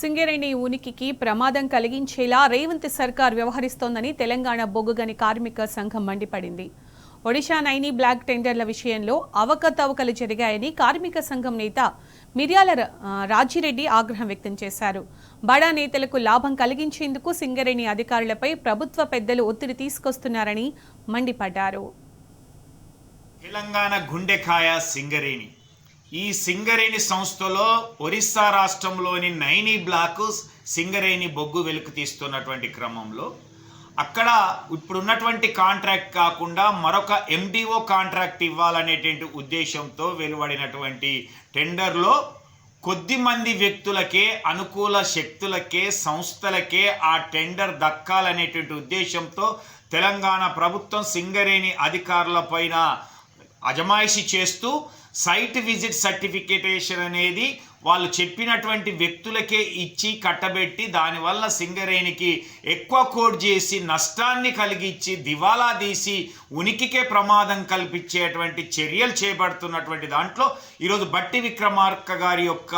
సింగరేణి ఉనికికి ప్రమాదం కలిగించేలా రేవంత్ సర్కార్ వ్యవహరిస్తోందని తెలంగాణ బొగ్గుగని కార్మిక సంఘం మండిపడింది. ఒడిషా నైనీ బ్లాక్ టెండర్ల విషయంలో అవకతవకలు జరిగాయని కార్మిక సంఘం నేత మిర్యాల రాజిరెడ్డి ఆగ్రహం వ్యక్తం చేశారు. బడా నేతలకు లాభం కలిగించేందుకు సింగరేణి అధికారులపై ప్రభుత్వ పెద్దలు ఒత్తిడి తీసుకొస్తున్నారని మండిపడ్డారు. తెలంగాణ గుండెకాయ సింగరేణి. ఈ సింగరేణి సంస్థలో ఒరిస్సా రాష్ట్రంలోని నైనీ బ్లాక్ సింగరేణి బొగ్గు వెలుకు తీస్తున్నటువంటి క్రమంలో అక్కడ ఇప్పుడున్నటువంటి కాంట్రాక్ట్ కాకుండా మరొక ఎండిఓ కాంట్రాక్ట్ ఇవ్వాలనేటువంటి ఉద్దేశంతో వెలువడినటువంటి టెండర్లో కొద్దిమంది వ్యక్తులకే, అనుకూల శక్తులకే, సంస్థలకే ఆ టెండర్ దక్కాలనేటువంటి ఉద్దేశంతో తెలంగాణ ప్రభుత్వం సింగరేణి అధికారుల పైన అజమాయిషీ చేస్తూ సైట్ విజిట్ సర్టిఫికేటేషన్ అనేది వాళ్ళు చెప్పినటువంటి వ్యక్తులకే ఇచ్చి కట్టబెట్టి దానివల్ల సింగరేణికి ఎక్కువ కోడ్ చేసి నష్టాన్ని కలిగించి దివాలా తీసి ఉనికికే ప్రమాదం కల్పించేటువంటి చర్యలు చేపడుతున్నటువంటి దాంట్లో ఈరోజు బట్టి విక్రమార్క గారి యొక్క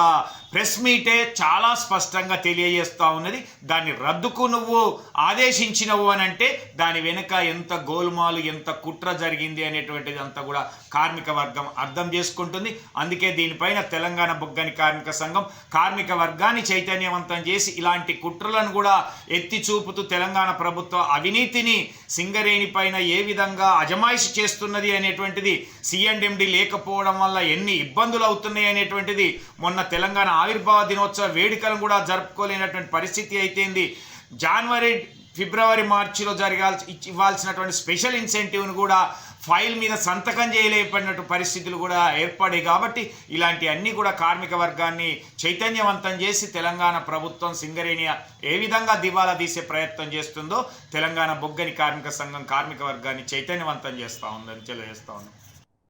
ప్రెస్ మీటే చాలా స్పష్టంగా తెలియజేస్తూ ఉన్నది. దాన్ని రద్దుకు నువ్వు ఆదేశించినవు అని అంటే దాని వెనుక ఎంత గోల్మాలు, ఎంత కుట్ర జరిగింది అనేటువంటిది అంతా కూడా కార్మిక వర్గం అర్థం చేసుకుంటుంది. అందుకే దీనిపైన తెలంగాణ బొగ్గని కార్మిక సంఘం కార్మిక వర్గాన్ని చైతన్యవంతం చేసి ఇలాంటి కుట్రలను కూడా ఎత్తి చూపుతూ తెలంగాణ ప్రభుత్వ అవినీతిని సింగరేణి పైన ఏ విధంగా అజమాయిషి చేస్తున్నది అనేటువంటిది, సిఎండ్ఎండి లేకపోవడం వల్ల ఎన్ని ఇబ్బందులు అవుతున్నాయి అనేటువంటిది మొన్న తెలంగాణ ఆవిర్భావ దినోత్సవ వేడుకలను కూడా జరుపుకోలేనటువంటి పరిస్థితి అయితేంది. జనవరి, ఫిబ్రవరి, మార్చిలో ఇవ్వాల్సినటువంటి స్పెషల్ ఇన్సెంటివ్ను కూడా ఫైల్ మీద సంతకం చేయలేకపోయినట్టు పరిస్థితులు కూడా ఏర్పడాయి. కాబట్టి ఇలాంటి అన్నీ కూడా కార్మిక వర్గాన్ని చైతన్యవంతం చేసి తెలంగాణ ప్రభుత్వం సింగరేణి ఏ విధంగా దివాలా తీసే ప్రయత్నం చేస్తుందో తెలంగాణ బొగ్గని కార్మిక సంఘం కార్మిక వర్గాన్ని చైతన్యవంతం చేస్తూ ఉందని తెలియజేస్తా ఉన్నాం.